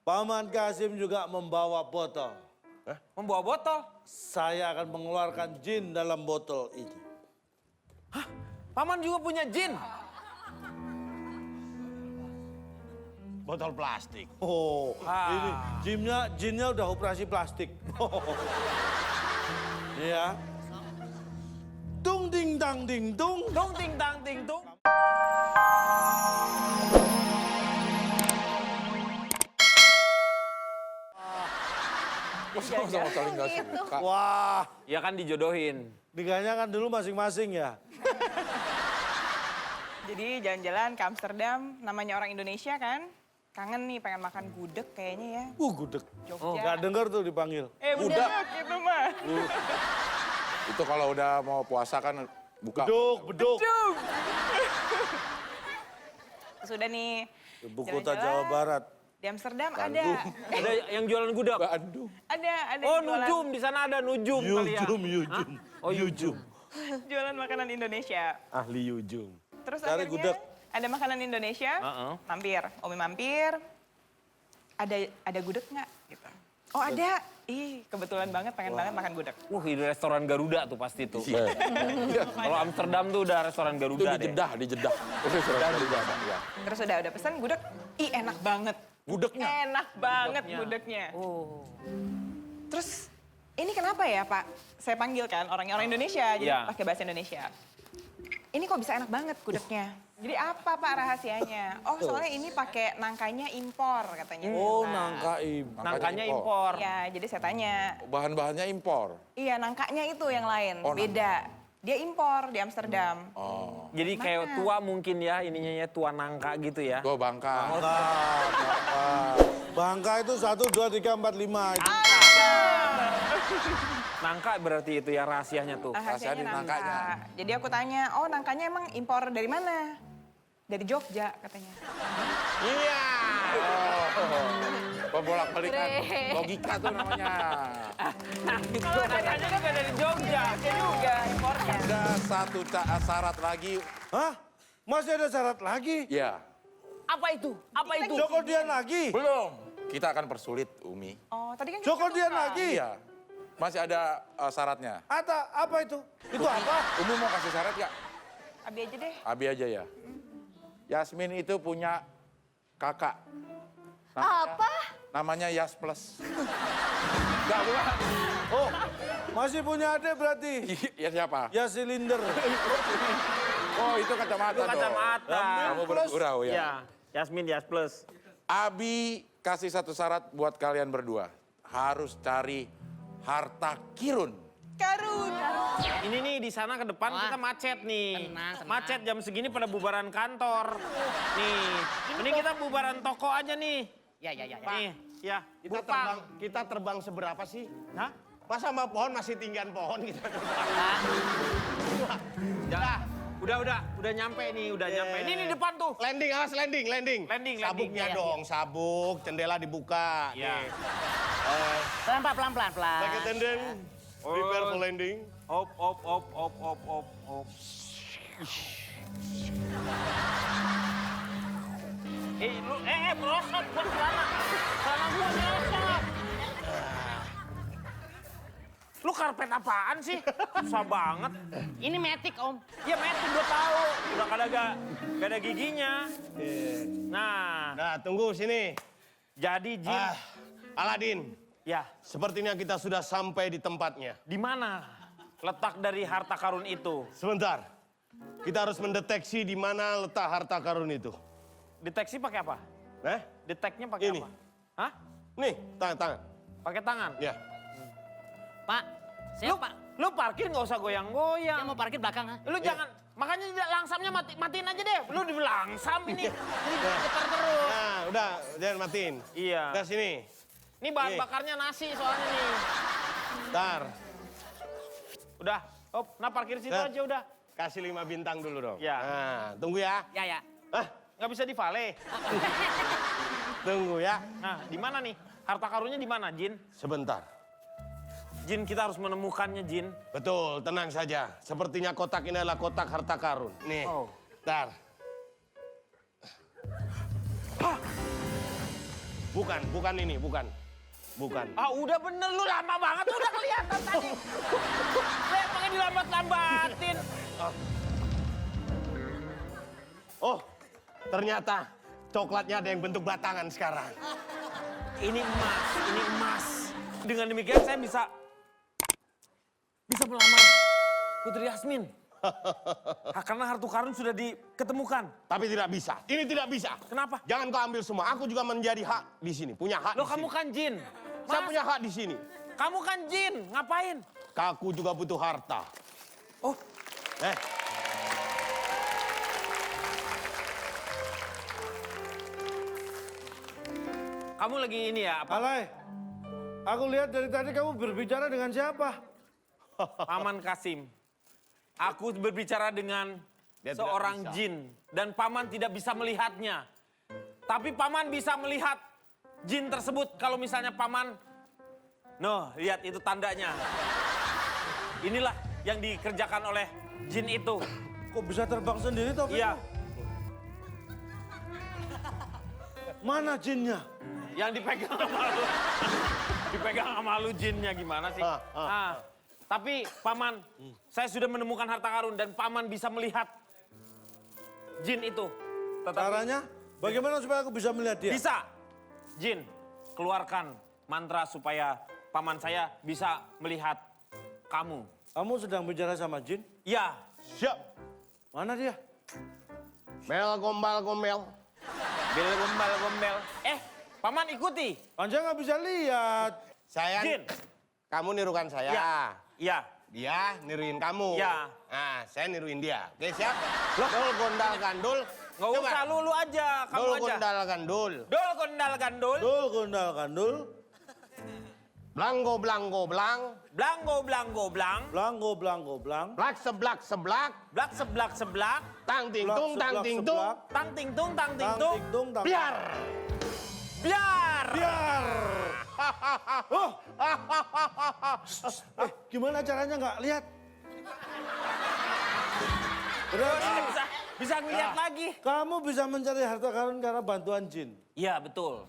Paman Kasim juga membawa botol. Membawa botol? Saya akan mengeluarkan jin dalam botol ini. Hah? Paman juga punya jin? Botol plastik. Oh, ini jinnya udah operasi plastik. Ya. Tung ding dang ding tung. Dong ting tang ting tung. Sama saling nggak suka. Wah, Ya kan dijodohin. nikahnya kan dulu masing-masing ya. Jadi jalan-jalan ke Amsterdam, namanya orang Indonesia kan. Kangen nih pengen makan gudeg kayaknya ya. Gudeg. Jogja. Gak denger tuh dipanggil. Budak gitu mah. Itu kalau udah mau puasa kan buka. Beduk. Sudah nih. Ibu kota jalan-jalan. Jawa Barat. Di Amsterdam Bandung. Ada yang jualan gudeg? Bandung. ada Oh, yang jualan, nujum. Di sana ada nujum kali ya. Yujum. Hah? Oh, yujum. jualan makanan Indonesia. Ahli yujum. Terus Cari akhirnya gudeg. ada makanan Indonesia, Heeh. mampir. Umi mampir, ada gudeg nggak? Gitu. Oh ada, ih kebetulan banget pengen banget makan gudeg. Ini restoran Garuda tuh pasti tuh. Iya. Kalau Amsterdam tuh udah restoran Itu Garuda di deh. Jeddah, di Jeddah. Ya. Terus udah pesan gudeg, ih enak banget. Gudegnya. Enak banget gudegnya. Oh. Terus ini kenapa ya Pak? Saya panggil kan orang Indonesia, jadi Iya. pakai bahasa Indonesia. Ini kok bisa enak banget gudegnya? Jadi apa Pak rahasianya? Oh soalnya ini pakai nangkanya impor katanya. Oh, Nah, nangka ibu. Nangkanya impor. Iya, jadi saya tanya, Bahan-bahannya impor. iya nangkanya itu yang lain, Oh, beda. Dia impor di Amsterdam. Oh. Jadi kayak tua mungkin ya, ininya ya tua nangka gitu ya. Gua Bangka. Bangka itu 1, 2, 3, 4, 5. Nangka berarti itu ya rahasianya tuh. Rahasia di Rahasianya nangkanya. nangka. Jadi aku tanya, oh nangkanya emang impor dari mana? Dari Jogja katanya. Iya. Pembolak-balikan logika tuh namanya. Kalau nangkanya kan nggak dari Jogja. Jogja juga impornya. Ada satu syarat lagi. Hah? Masih ada syarat lagi? Ya, Apa itu? Apa itu? Joko Dian lagi? belum. Kita akan persulit, Umi. Oh tadi kan kita Joko udah Dian buka. lagi? Iya. Masih ada syaratnya. Apa itu? Itu apa? Umi mau kasih syarat ya? Abi aja deh. Abi aja ya. Yasmin itu punya kakak. Apa? Namanya Yas Plus. Enggak, bukan. Oh, masih punya adik berarti? Ya siapa? Ya silinder. Oh, itu kacamata Itu dong. kacamata. Kamu bergurau ya. Ya, Yasmin Yas Plus. Abi kasih satu syarat buat kalian berdua. Harus cari harta kirun. Karun. Ini nih di sana ke depan kita macet nih. Tenang. Macet jam segini pada bubaran kantor. Nih, ini kita bubaran toko aja nih. Ya. Nih, ya. Kita terbang seberapa sih? Hah? Masa sama pohon masih tinggian pohon kita terbang? Udah nyampe nih, udah nyampe. Ini nih depan tuh. Landing, awas landing. Landing. Sabuknya Iya, dong, sabuk, jendela dibuka. Iya. Nih. Pelan. Like attendant, prepare for landing. Op. Merosot buat celana. Celana gua merosot. Lu karpet apaan sih? Susah banget. Ini metik om. Ya metin gua tahu. Udah gak ada giginya. Nah, Nah, tunggu sini. jadi Jin. Aladin, Ya, sepertinya kita sudah sampai di tempatnya. di mana letak dari harta karun itu? Sebentar, kita harus mendeteksi di mana letak harta karun itu. Deteksi pakai apa? Deteknya pakai Ini. apa? Hah? Nih, tangan. Pakai tangan? Ya. Pak, saya pak. Lu parkir nggak usah Saya goyang-goyang. mau parkir belakang ha. Lu jangan, makanya langsamnya matiin aja deh. Lu di langsam ini. Ini getar terus. Nah, udah, jangan matiin. Iya. Udah sini. Ini bahan Nih. bakarnya nasi soalnya nih. Ntar, Udah, nah parkir situ Nah. aja udah. kasih 5 bintang dulu dong. Ya. Nah, tunggu ya. Ya. Hah, Nggak bisa di vale. tunggu ya. Nah, di mana nih? Harta karunnya di mana, Jin? Sebentar. Jin, kita harus menemukannya, Jin. Betul, tenang saja. Sepertinya kotak ini adalah kotak harta karun. Nih, Oh. ntar. bukan ini, bukan. Ah udah bener lu lama banget udah kelihatan tadi. Lihat pakai dilambat-lambatin. Oh, ternyata coklatnya ada yang bentuk batangan sekarang. Ini emas. Dengan demikian saya bisa melamar Putri Yasmin. Karena harta karun sudah diketemukan. Tapi tidak bisa. Ini tidak bisa. Kenapa? Jangan kau ambil semua. Aku juga menjadi hak di sini. Punya hak Loh di kamu sini. kan jin. Saya punya hak di sini. Kamu kan jin, ngapain? Aku juga butuh harta. Oh, kamu lagi ini ya, apa? Alay, aku lihat dari tadi kamu berbicara dengan siapa? Paman Kasim. Aku berbicara dengan Dia tidak seorang bisa. jin dan paman tidak bisa melihatnya. Tapi paman bisa melihat jin tersebut kalau misalnya paman. Noh, lihat itu tandanya. Inilah yang dikerjakan oleh jin itu. Kok bisa terbang sendiri toh? Iya, Mana jinnya? yang dipegang sama lu. Dipegang sama lu jinnya gimana sih? Tapi paman, saya sudah menemukan harta karun dan paman bisa melihat jin itu. Tetapi Caranya? Bagaimana supaya aku bisa melihat dia? bisa, jin, keluarkan mantra supaya paman saya bisa melihat kamu. Kamu sedang bicara sama jin? Ya, Siap. Mana dia? Mel gombal gombel. bel gombal. Paman ikuti. Kan saya nggak bisa lihat. Saya, Jin. kamu nirukan saya. Ya. Dia niruin kamu. Ya. Nah, saya niruin dia. Oke, siap? Dol gondal gandul. Nggak usah, lu aja, kamu Dol aja. gondal gandul. Dol gondal gandul. Dul gondal gandul. Blango blango blang. Blango blango blang. Blango blango blang. Blak seblak seblak. Blak seblak seblak. Tang ting tung tang ting tung. Tang ting tung tang ting Tang tung. ting tung tang. Biar. Biar. Biar. Oh. Gimana caranya nggak lihat? Bisa, bisa ngeliat lagi. Kamu bisa mencari harta karun karena bantuan jin. Iya betul.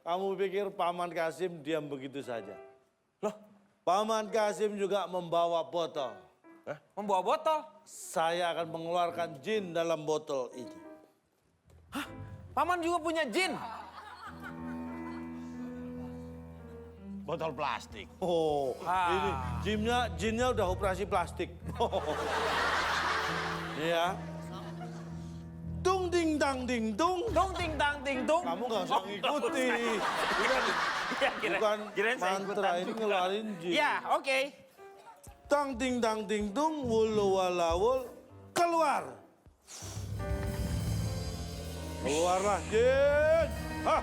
Kamu pikir Paman Kasim diam begitu saja? Loh, Paman Kasim juga membawa botol. membawa botol. Saya akan mengeluarkan jin dalam botol ini. Paman juga punya jin. Botol plastik. Oh, ini jinnya udah operasi plastik. Iya. Tung ding dang ding tung. Tung ting tang ting tung. Kamu nggak usah ngikuti. Iya, Bukan kirain saya mantra ikutan ini juga. ngeluarin jin. Iya, oke. Tang ding dang ding tung, wulu walawul, keluar. Keluarlah jin. Hah.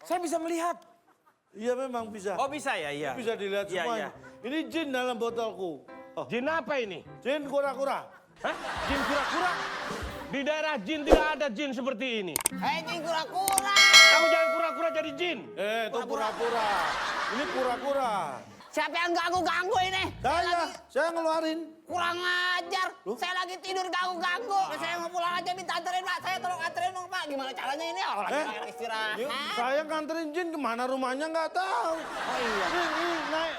Saya bisa melihat. Iya memang bisa. Oh bisa ya, iya. Bisa dilihat Iya, semuanya. Ini jin dalam botolku. Oh, Jin apa ini? jin kura-kura. Hah? Jin kura-kura? Di daerah jin tidak ada jin seperti ini. Jin kura-kura. Kamu jangan kura-kura jadi jin. Itu pura-pura. Ini pura-pura. Siapa yang ganggu-ganggu ini? Saya ngeluarin. Kurang ajar. Saya lagi tidur ganggu-ganggu. Saya mau pulang aja minta anterin, Pak. Saya tolong anterin dong, Pak. Gimana caranya ini? Oh, lagi pengen istirahat. Yuk, saya nganterin jin kemana rumahnya nggak tahu. Oh iya. Ini naik.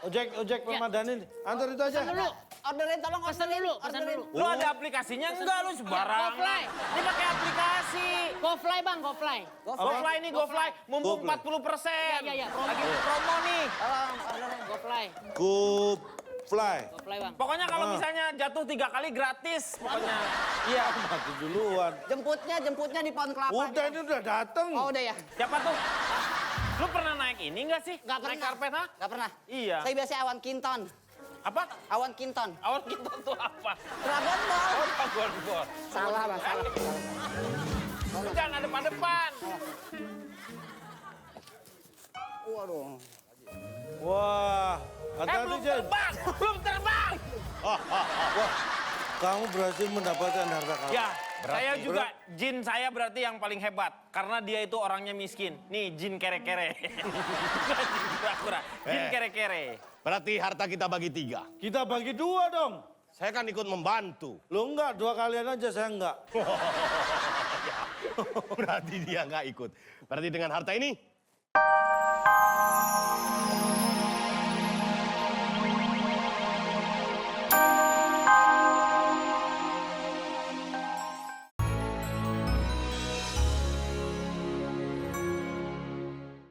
Ojek Ramadhanin. Antar itu aja. Dulu. Orderin, tolong Pesan dulu, pesan dulu. Lu ada aplikasinya enggak lu sembarangan. GoFly. Ini pakai aplikasi. GoFly bang, GoFly. GoFly nih, GoFly. Mumpung GoFly. 40%. Iya, Lagi promo nih. Tolong orderin GoFly. Fly. GoFly bang. Pokoknya kalau misalnya jatuh 3 kali gratis. Pokoknya. Iya. Mati duluan. Jemputnya di Pohon Kelapa. Udah ini udah dateng. Oh udah ya? Siapa tuh? Lu pernah naik ini enggak sih? Nggak Naik pernah. karpet, ha? Nggak pernah. Iya. Saya biasa awan kinton. Apa? Awan kinton. Awan kita tuh apa? Dragon Ball. Oh, Dragon Ball. Salah bang, salah. Lu jangan ada depan. Waduh. Wah, hati-hati Belum Jen. terbang. Belum terbang. Wah, kamu berhasil mendapatkan harta karun. Ya, Saya juga, jin saya berarti yang paling hebat. Karena dia itu orangnya miskin. Nih, jin kere-kere. Bukan jin kura-kura, jin kere-kere. Berarti harta kita bagi 3. Kita bagi 2 dong. Saya kan ikut membantu. Lo enggak, 2 kalian aja, saya enggak. Berarti dia nggak ikut. Berarti dengan harta ini